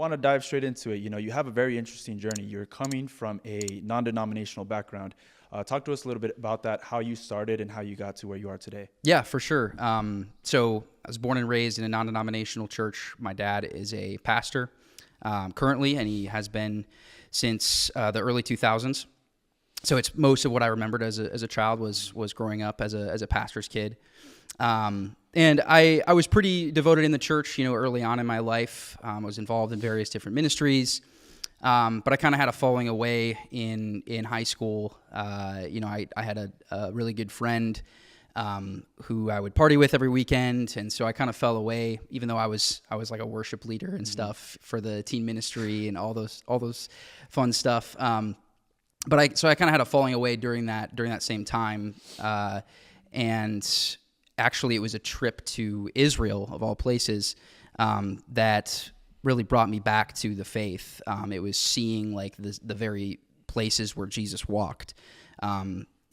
want to dive straight into it. You have a very interesting journey. You're coming from a non-denominational background. Talk to us a little bit about that, how you started and how you got to where you are today. Yeah, for sure. So I was born and raised in a non-denominational church. My dad is a pastor currently, and he has been since the early 2000s. So it's most of what I remembered as a child was growing up as a pastor's kid. And I was pretty devoted in the church, early on in my life. I was involved in various different ministries. But I kind of had a falling away in high school. I had a really good friend who I would party with every weekend, and so I kind of fell away, even though I was like a worship leader and stuff for the teen ministry and all those fun stuff. But I kind of had a falling away during that same time, and actually it was a trip to Israel of all places that really brought me back to the faith. It was seeing like the very places where Jesus walked.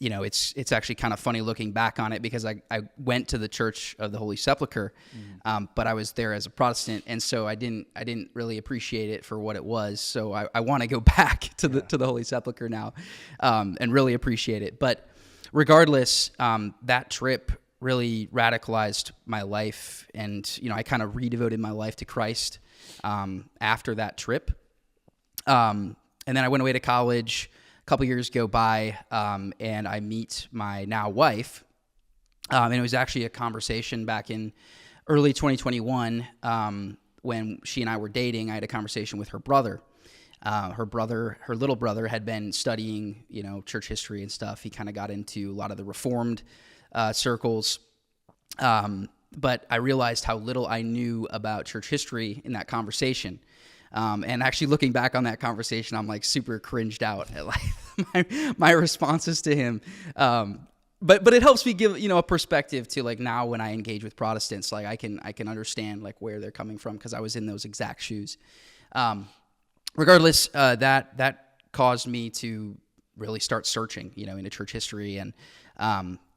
It's actually kind of funny looking back on it because I went to the Church of the Holy Sepulchre, but I was there as a Protestant, and so I didn't really appreciate it for what it was. So I want to go back to the Holy Sepulchre now, and really appreciate it. But regardless, that trip really radicalized my life, and I kind of redevoted my life to Christ after that trip. And then I went away to college. A couple years go by, and I meet my now wife. And it was actually a conversation back in early 2021 when she and I were dating. I had a conversation with her brother. Her little brother, had been studying, church history and stuff. He kind of got into a lot of the Reformed circles. But I realized how little I knew about church history in that conversation. And actually looking back on that conversation, I'm like super cringed out at like my responses to him. But it helps me give, a perspective to like now when I engage with Protestants, like I can understand like where they're coming from because I was in those exact shoes. Regardless, that caused me to really start searching, into church history. And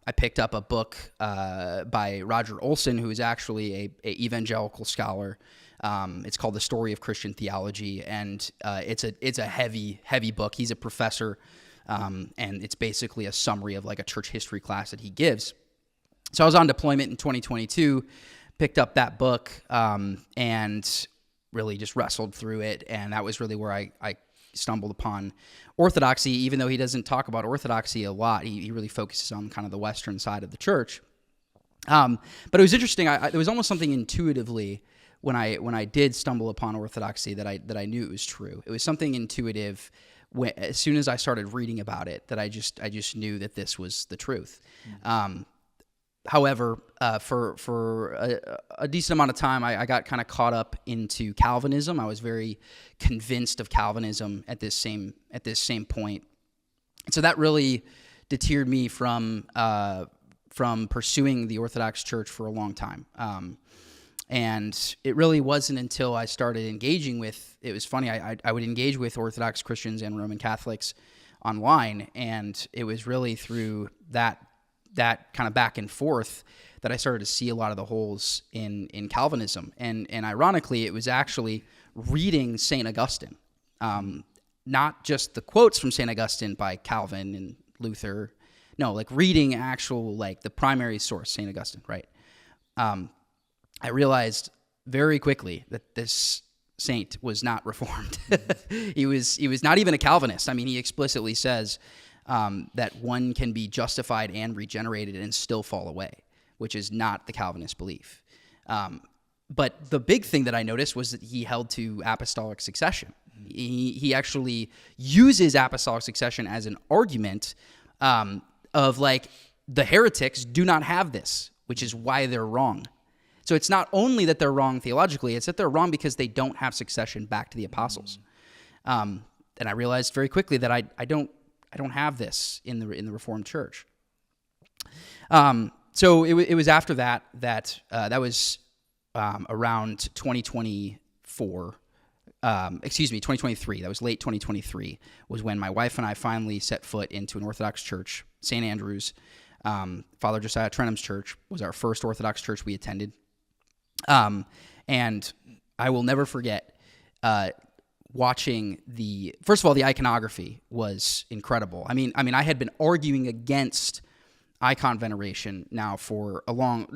I picked up a book by Roger Olson, who is actually a evangelical scholar. It's called The Story of Christian Theology, and it's a heavy book. He's a professor, and it's basically a summary of like a church history class that he gives. So I was on deployment in 2022, picked up that book, and really just wrestled through it, and that was really where I stumbled upon Orthodoxy. Even though he doesn't talk about Orthodoxy a lot, he really focuses on kind of the Western side of the church. But it was interesting. There was almost something intuitively when I did stumble upon Orthodoxy that I knew it was true. It was something intuitive as soon as I started reading about it that I just knew that this was the truth. However, for a decent amount of time, I got kind of caught up into Calvinism. I was very convinced of Calvinism at this same point, and so that really deterred me from pursuing the Orthodox Church for a long time. And it really wasn't until I started engaging with, it was funny, I would engage with Orthodox Christians and Roman Catholics online, and it was really through that kind of back and forth that I started to see a lot of the holes in Calvinism. And ironically, it was actually reading St. Augustine, not just the quotes from St. Augustine by Calvin and Luther, no, like reading actual, like the primary source, St. Augustine, right? I realized very quickly that this saint was not Reformed. He was not even a Calvinist. I mean, he explicitly says that one can be justified and regenerated and still fall away, which is not the Calvinist belief. But the big thing that I noticed was that he held to apostolic succession. He actually uses apostolic succession as an argument of like the heretics do not have this, which is why they're wrong. So it's not only that they're wrong theologically, it's that they're wrong because they don't have succession back to the apostles. And I realized very quickly that I don't have this in the Reformed Church. So it was after that was around 2024. 2023. That was late 2023 was when my wife and I finally set foot into an Orthodox church, St. Andrew's. Father Josiah Trenham's church was our first Orthodox church we attended. And I will never forget watching first of all, the iconography was incredible. I mean, I had been arguing against icon veneration now for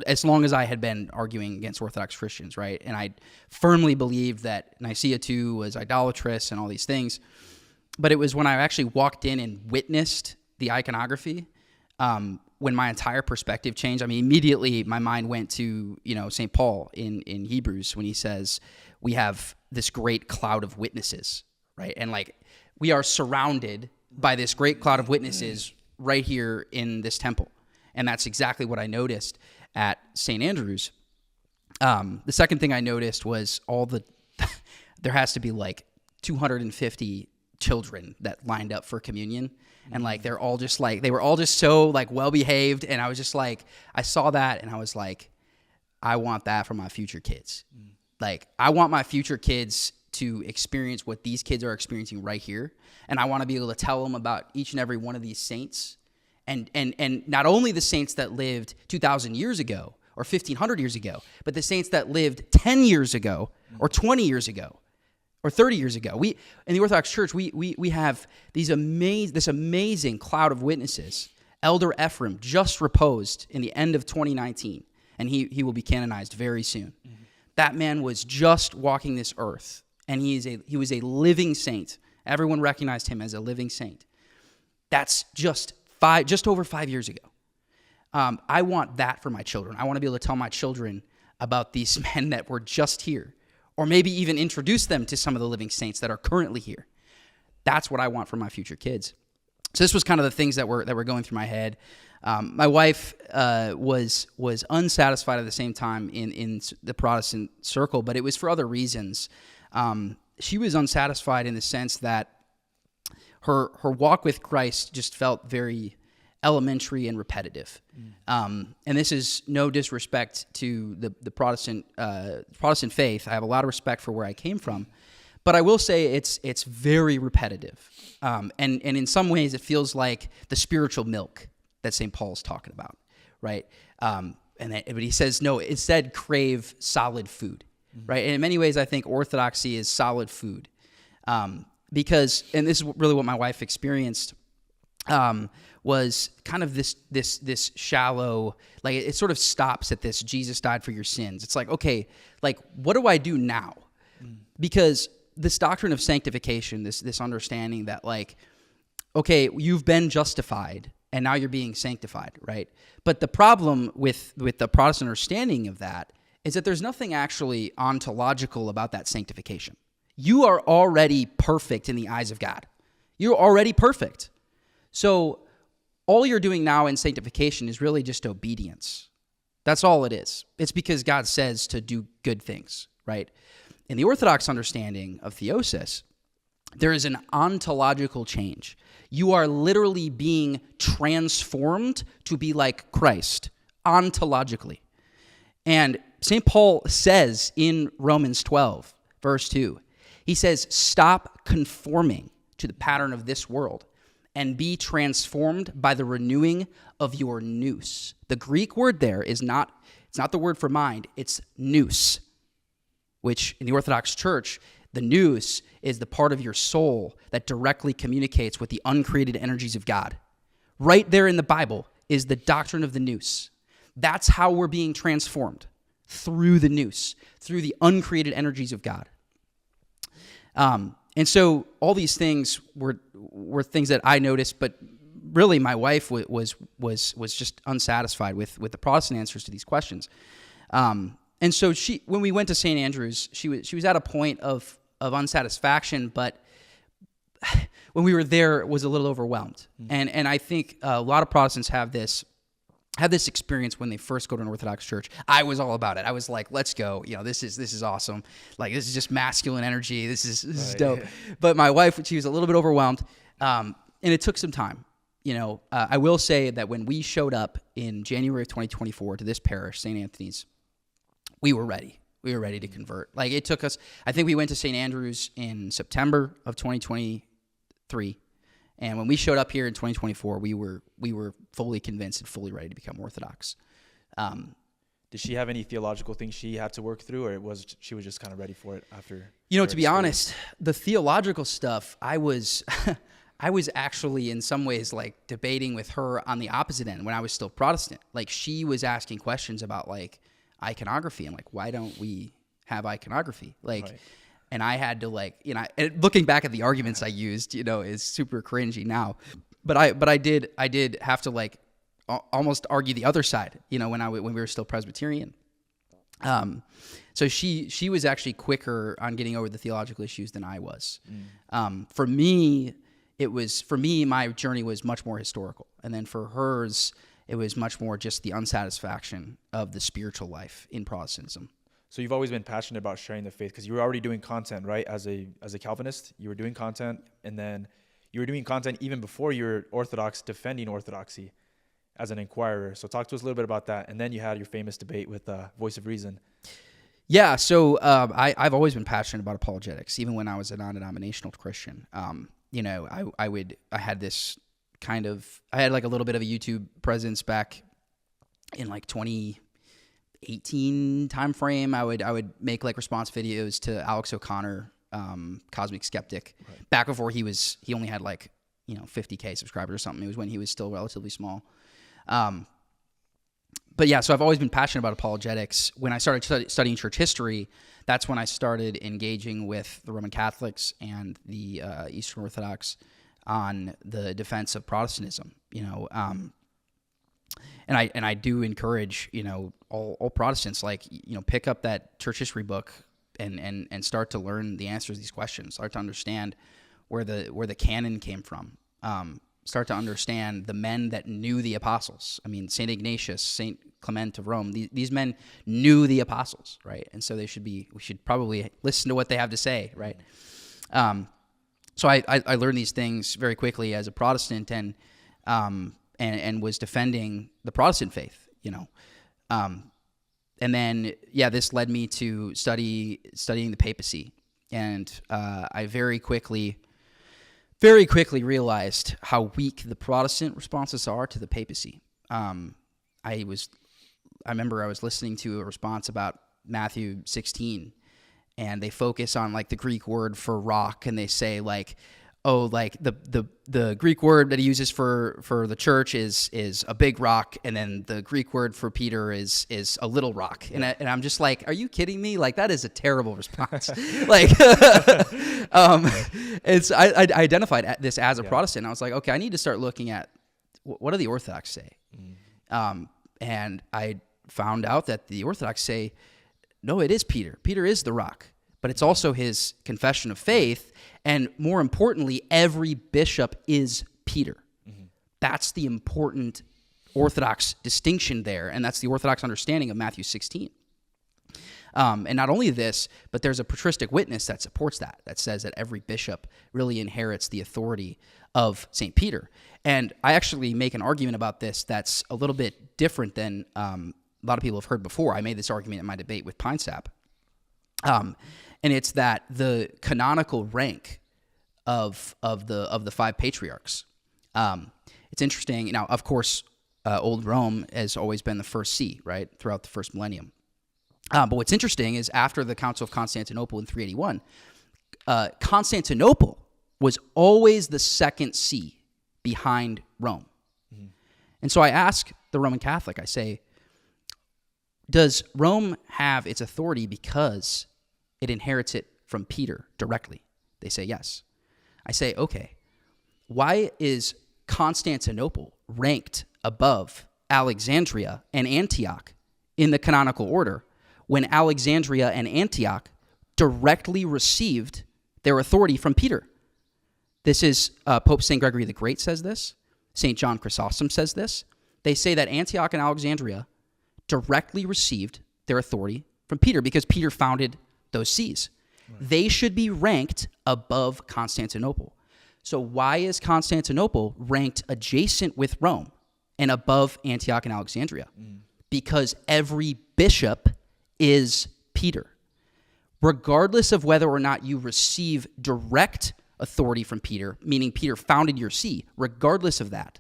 as long as I had been arguing against Orthodox Christians, right? And I firmly believed that Nicaea II was idolatrous and all these things. But it was when I actually walked in and witnessed the iconography, when my entire perspective changed. I mean, immediately my mind went to, St. Paul in Hebrews when he says, we have this great cloud of witnesses, right? And we are surrounded by this great cloud of witnesses right here in this temple. And that's exactly what I noticed at St. Andrew's. The second thing I noticed was there has to be 250 children that lined up for communion. And they were all just so well behaved. And I was just I saw that and I was I want that for my future kids. I want my future kids to experience what these kids are experiencing right here. And I want to be able to tell them about each and every one of these saints. And not only the saints that lived 2,000 years ago or 1,500 years ago, but the saints that lived 10 years ago or 20 years ago or 30 years ago. We in the Orthodox Church, we have this amazing cloud of witnesses. Elder Ephraim just reposed in the end of 2019, and he will be canonized very soon. Mm-hmm. That man was just walking this earth, and he was a living saint. Everyone recognized him as a living saint. That's just over 5 years ago. I want that for my children. I want to be able to tell my children about these men that were just here, or maybe even introduce them to some of the living saints that are currently here. That's what I want for my future kids. So this was kind of the things that were going through my head. My wife was unsatisfied at the same time in the Protestant circle, but it was for other reasons. She was unsatisfied in the sense that her walk with Christ just felt very elementary and repetitive. And this is no disrespect to the Protestant faith. I have a lot of respect for where I came from, but I will say it's very repetitive. And in some ways it feels like the spiritual milk that St. Paul's talking about, right? But he says, no, instead crave solid food, right? And in many ways I think Orthodoxy is solid food. Because, and this is really what my wife experienced, was kind of this shallow, it sort of stops at this, Jesus died for your sins. It's okay, what do I do now? Because this doctrine of sanctification, this understanding that okay, you've been justified and now you're being sanctified, right? But the problem with the Protestant understanding of that is that there's nothing actually ontological about that sanctification. You are already perfect in the eyes of God. You're already perfect. So all you're doing now in sanctification is really just obedience. That's all it is. It's because God says to do good things, right? In the Orthodox understanding of theosis, there is an ontological change. You are literally being transformed to be like Christ, ontologically. And St. Paul says in Romans 12, verse 2, he says, stop conforming to the pattern of this world and be transformed by the renewing of your nous. The Greek word there it's not the word for mind, it's nous, which in the Orthodox Church, the nous is the part of your soul that directly communicates with the uncreated energies of God. Right there in the Bible is the doctrine of the nous. That's how we're being transformed, through the nous, through the uncreated energies of God. And so all these things were things that I noticed, but really my wife was just unsatisfied with the Protestant answers to these questions. And so when we went to St. Andrew's, she was at a point of unsatisfaction, but when we were there, was a little overwhelmed. Mm-hmm. And I think a lot of Protestants have this experience when they first go to an Orthodox church. I was all about it. I was like, let's go. This is awesome. This is just masculine energy. This is dope. But my wife, she was a little bit overwhelmed. And it took some time. I will say that when we showed up in January of 2024 to this parish, St. Anthony's, we were ready. We were ready to convert. It took us, I think we went to St. Andrew's in September of 2023. And when we showed up here in 2024, we were fully convinced and fully ready to become Orthodox. Did she have any theological things she had to work through, or she was just kind of ready for it after? To be honest, the theological stuff, I was I was actually in some ways like debating with her on the opposite end when I was still Protestant. Like she was asking questions about like iconography and like, why don't we have iconography? Like, right. And I had to like, and looking back at the arguments I used, is super cringy now, but I did have to like almost argue the other side, when we were still Presbyterian. So she was actually quicker on getting over the theological issues than I was. For me, my journey was much more historical. And then for hers, it was much more just the unsatisfaction of the spiritual life in Protestantism. So you've always been passionate about sharing the faith because you were already doing content, right? As a Calvinist, you were doing content, and then you were doing content even before you were Orthodox, defending Orthodoxy as an inquirer. So talk to us a little bit about that. And then you had your famous debate with Voice of Reason. Yeah, so I've always been passionate about apologetics, even when I was a non-denominational Christian. I had like a little bit of a YouTube presence back in like 2018 timeframe. I would make like response videos to Alex O'Connor, Cosmic Skeptic, right. Back before he only had like 50K subscribers or something. It was when he was still relatively small. But yeah, so I've always been passionate about apologetics. When I started studying church history, that's when I started engaging with the Roman Catholics and the Eastern Orthodox on the defense of Protestantism. And I do encourage all Protestants, like pick up that church history book and start to learn the answers to these questions. Start to understand where the canon came from. Start to understand the men that knew the apostles. I mean, St. Ignatius, St. Clement of Rome, these men knew the apostles, right? And so we should probably listen to what they have to say, right? So I learned these things very quickly as a Protestant and was defending the Protestant faith, and then, this led me to studying the Papacy. And I very quickly realized how weak the Protestant responses are to the Papacy. I remember I was listening to a response about Matthew 16, and they focus on like the Greek word for rock, and they say like, oh, like the Greek word that he uses for the church is a big rock, and then the Greek word for Peter is a little rock. And I'm just like, are you kidding me? Like that is a terrible response. Like, I identified this as a Protestant. I was like, okay, I need to start looking at what do the Orthodox say, and I found out that the Orthodox say, no, it is Peter. Peter is the rock, but it's also his confession of faith. And more importantly, every bishop is Peter. Mm-hmm. That's the important Orthodox distinction there, and that's the Orthodox understanding of Matthew 16. And not only this, but there's a patristic witness that supports that says that every bishop really inherits the authority of St. Peter. And I actually make an argument about this that's a little bit different than a lot of people have heard before. I made this argument in my debate with Pine Sap. And it's that the canonical rank of the five patriarchs. It's interesting. Now, of course, Old Rome has always been the first see, right, throughout the first millennium. But what's interesting is after the Council of Constantinople in 381, Constantinople was always the second see behind Rome. Mm-hmm. And so I ask the Roman Catholic, I say, does Rome have its authority because it inherits it from Peter directly? They say yes. I say, okay, why is Constantinople ranked above Alexandria and Antioch in the canonical order when Alexandria and Antioch directly received their authority from Peter? This is Pope St. Gregory the Great says this. St. John Chrysostom says this. They say that Antioch and Alexandria directly received their authority from Peter because Peter founded those sees. Right. They should be ranked above Constantinople. So why is Constantinople ranked adjacent with Rome and above Antioch and Alexandria? Because every bishop is Peter. Regardless of whether or not you receive direct authority from Peter, meaning Peter founded your see, regardless of that,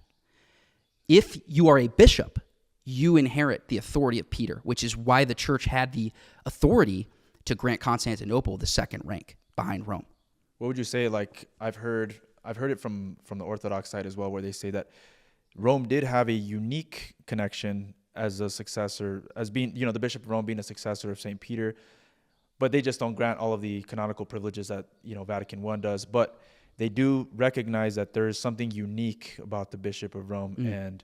if you are a bishop, you inherit the authority of Peter, which is why the church had the authority to grant Constantinople the second rank behind Rome. What would you say? Like I've heard it from the Orthodox side as well, where they say that Rome did have a unique connection as a successor, as being, the Bishop of Rome being a successor of St. Peter, but they just don't grant all of the canonical privileges that, Vatican I does. But they do recognize that there is something unique about the Bishop of Rome. And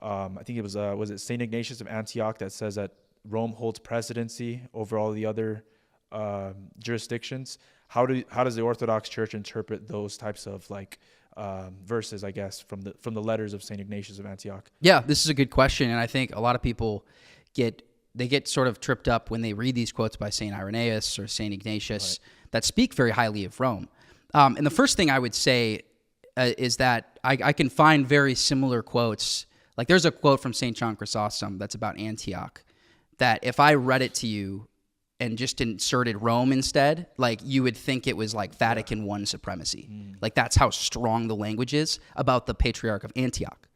I think it was it St. Ignatius of Antioch that says that Rome holds presidency over all the other jurisdictions. How does the Orthodox Church interpret those types of verses, I guess, from the letters of St. Ignatius of Antioch? Yeah, this is a good question, and I think a lot of people get sort of tripped up when they read these quotes by St. Irenaeus or St. Ignatius that speak very highly of Rome. And the first thing I would say is that I can find very similar quotes. Like there's a quote from St. John Chrysostom that's about Antioch that if I read it to you and just inserted Rome instead, you would think it was like Vatican I supremacy. Like that's how strong the language is about the Patriarch of Antioch,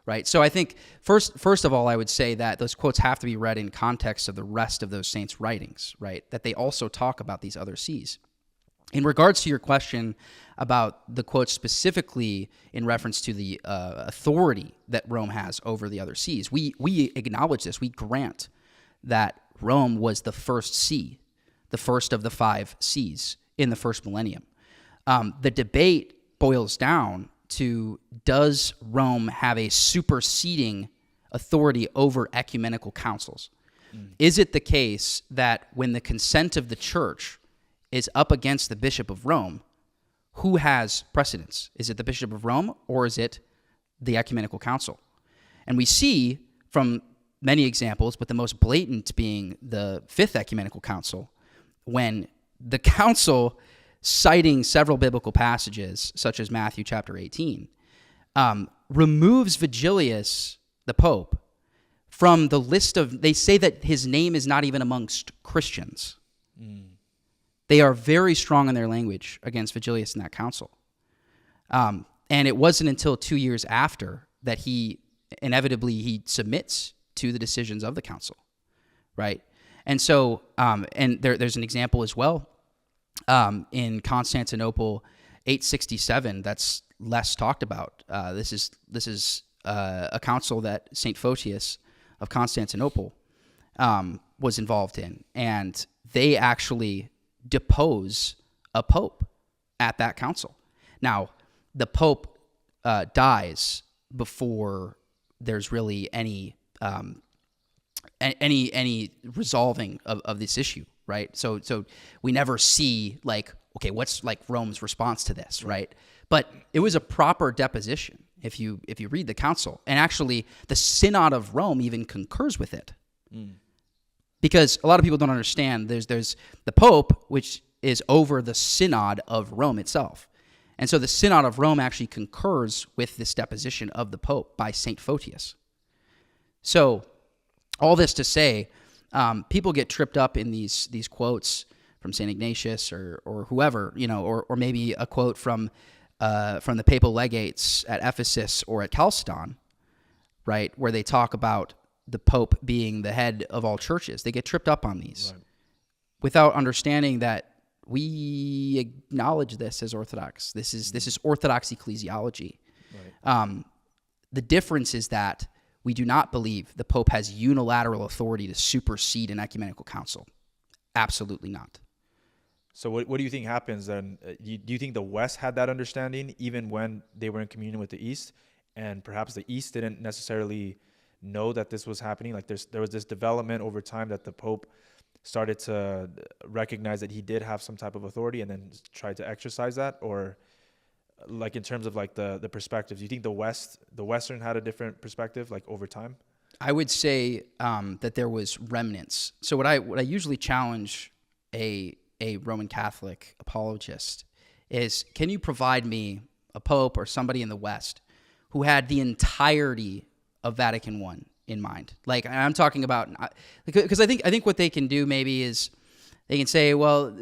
right? So I think first of all, I would say that those quotes have to be read in context of the rest of those saints' writings, right? That they also talk about these other sees. In regards to your question about the quote specifically in reference to the authority that Rome has over the other sees, we acknowledge this. We grant that Rome was the first see, the first of the 5 sees in the first millennium. The debate boils down to, does Rome have a superseding authority over ecumenical councils? Is it the case that when the consent of the church is up against the Bishop of Rome, who has precedence? Is it the Bishop of Rome or is it the ecumenical council? And we see from many examples, but the most blatant being the 5th ecumenical council, when the council, citing several biblical passages, such as Matthew chapter 18, removes Vigilius, the Pope, from the list of, they say that his name is not even amongst Christians. They are very strong in their language against Vigilius in that council. And it wasn't until 2 years after that he submits to the decisions of the council, right? And so, and there's an example as well in Constantinople 867 that's less talked about. This is a council that St. Photius of Constantinople was involved in, and they actually depose a pope at that council. Now, the pope dies before there's really any resolving of this issue, right? So we never see okay, what's Rome's response to this, right? But it was a proper deposition if you read the council, and actually the Synod of Rome even concurs with it, because a lot of people don't understand. There's the Pope, which is over the Synod of Rome itself, and so the Synod of Rome actually concurs with this deposition of the Pope by St. Photius. So, all this to say, people get tripped up in these quotes from St. Ignatius or whoever, or maybe a quote from the papal legates at Ephesus or at Chalcedon, right, where they talk about the Pope being the head of all churches. They get tripped up on these without understanding that we acknowledge this as Orthodox. This is Orthodox ecclesiology. Right. The difference is that we do not believe the Pope has unilateral authority to supersede an ecumenical council. Absolutely not. So what do you think happens then? Do you think the West had that understanding even when they were in communion with the East, and perhaps the East didn't necessarily know that this was happening? Like there was this development over time that the Pope started to recognize that he did have some type of authority and then tried to exercise that? Or in terms of the perspectives, do you think the Western had a different perspective over time? I would say that there was remnants. So what I usually challenge a Roman Catholic apologist is, can you provide me a pope or somebody in the West who had the entirety of Vatican I in mind? I'm talking about, because I think what they can do maybe is they can say, well,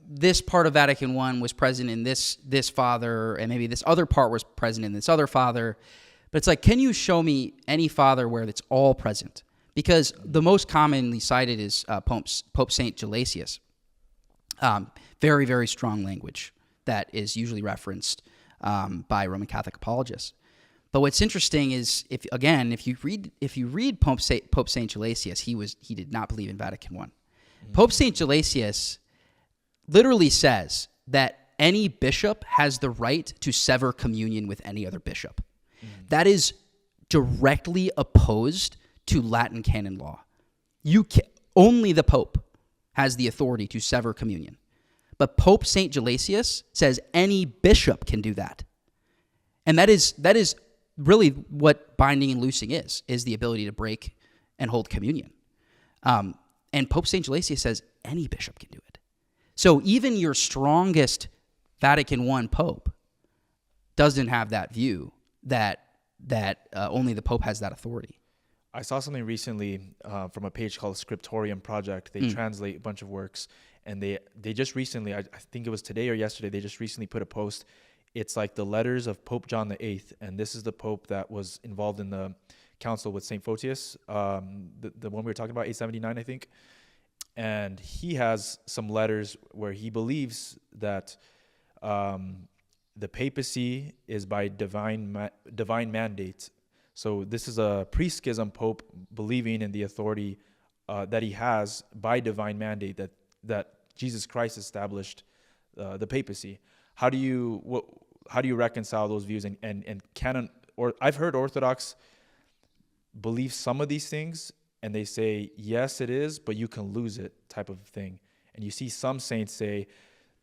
this part of Vatican I was present in this father, and maybe this other part was present in this other father, But it's like, can you show me any father where it's all present? Because the most commonly cited is Pope St. Gelasius. Very, very strong language that is usually referenced by Roman Catholic apologists. But what's interesting is, if you read Pope St. Gelasius, he did not believe in Vatican I. Mm-hmm. Pope St. Gelasius literally says that any bishop has the right to sever communion with any other bishop. Mm-hmm. That is directly opposed to Latin canon law. Only the Pope has the authority to sever communion. But Pope St. Gelasius says any bishop can do that. And that is really what binding and loosing is the ability to break and hold communion. And Pope St. Gelasius says any bishop can do it. So even your strongest Vatican I Pope doesn't have that view that only the Pope has that authority. I saw something recently from a page called Scriptorium Project. They translate a bunch of works, and they just recently, I think it was today or yesterday, they just recently put a post. It's like the letters of Pope John VIII, and this is the Pope that was involved in the council with St. Photius, the one we were talking about, 879, I think. And he has some letters where he believes that the papacy is by divine mandate. So this is a pre-schism pope believing in the authority that he has by divine mandate that Jesus Christ established the papacy. How do you reconcile those views and canon? Or I've heard Orthodox believe some of these things, and they say yes, it is, but you can lose it, type of thing. And you see some saints say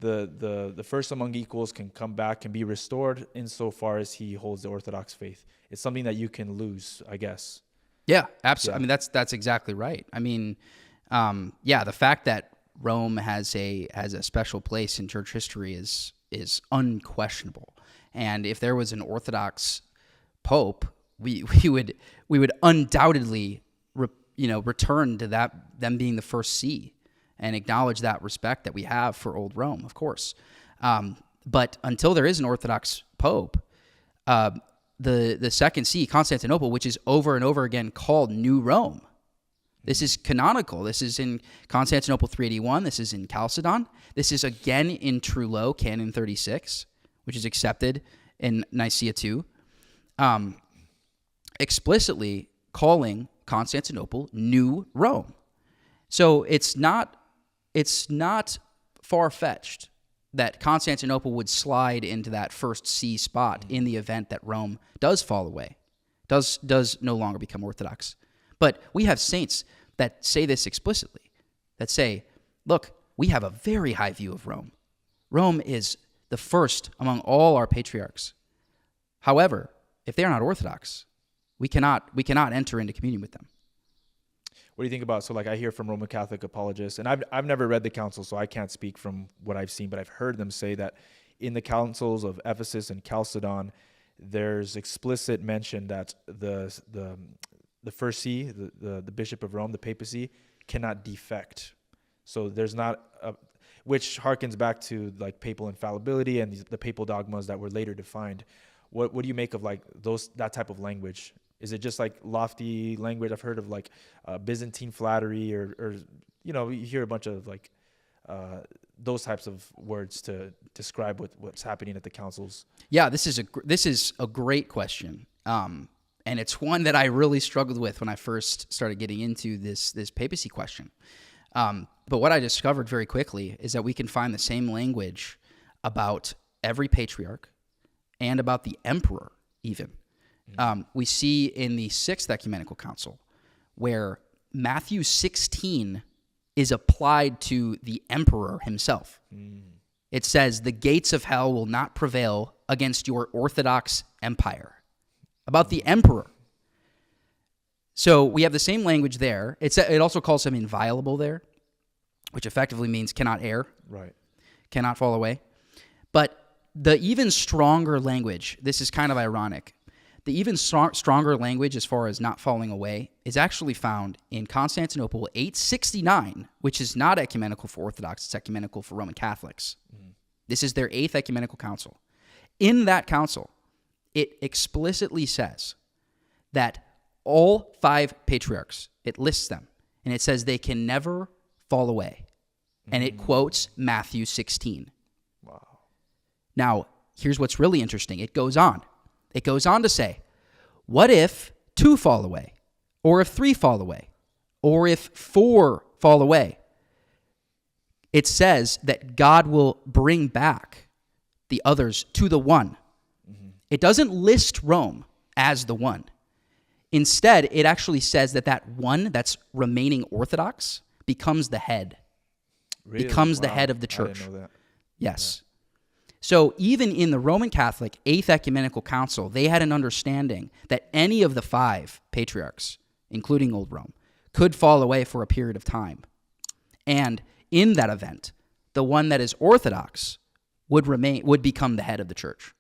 the first among equals can come back, can be restored insofar as he holds the Orthodox faith. It's something that you can lose, I guess. Yeah, absolutely. Yeah. I mean, that's exactly right. I mean, the fact that Rome has a special place in church history is unquestionable. And if there was an Orthodox Pope, we would undoubtedly return to them being the first see and acknowledge that respect that we have for old Rome, of course. But until there is an Orthodox Pope, the second see, Constantinople, which is over and over again called New Rome. This is canonical. This is in Constantinople 381. This is in Chalcedon. This is again in Trullo, Canon 36, which is accepted in Nicaea II, explicitly calling Constantinople New Rome. So it's not far-fetched that Constantinople would slide into that first see spot in the event that Rome does fall away, does no longer become Orthodox. But we have saints that say this explicitly, that say, look, we have a very high view of Rome. Rome is the first among all our patriarchs. However, if they are not Orthodox, we cannot enter into communion with them. What do you think about, so like I hear from Roman Catholic apologists, and I've never read the council, so I can't speak from what I've seen, but I've heard them say that in the councils of Ephesus and Chalcedon, there's explicit mention that the first see, the Bishop of Rome, the papacy, cannot defect. So there's not which harkens back to like papal infallibility and the papal dogmas that were later defined. What do you make of like that type of language? Is it just like lofty language? I've heard of like Byzantine flattery or you hear a bunch of like those types of words to describe what's happening at the councils. Yeah, this is a great question. And it's one that I really struggled with when I first started getting into this papacy question. But what I discovered very quickly is that we can find the same language about every patriarch and about the emperor even. We see in the Sixth Ecumenical Council where Matthew 16 is applied to the emperor himself. It says, the gates of hell will not prevail against your Orthodox empire. About the emperor. So we have the same language there. It also calls him inviolable there, which effectively means cannot err. Right. Cannot fall away. But the even stronger language, this is kind of ironic, the even stronger language as far as not falling away is actually found in Constantinople 869, which is not ecumenical for Orthodox, it's ecumenical for Roman Catholics. This is their 8th ecumenical council. In that council, it explicitly says that all 5 patriarchs, it lists them, and it says they can never fall away. And it quotes Matthew 16. Wow. Now, here's what's really interesting. It goes on. It goes on to say, what if 2 fall away? Or if 3 fall away? Or if 4 fall away? It says that God will bring back the others to the one. It doesn't list Rome as the one. Instead, it actually says that that one that's remaining Orthodox becomes the head. Really? Becomes the Wow. head of the I church. didn't know that. Yes. So even in the Roman Catholic Eighth Ecumenical Council, they had an understanding that any of the 5 patriarchs, including Old Rome, could fall away for a period of time. And in that event, the one that is Orthodox would become the head of the church.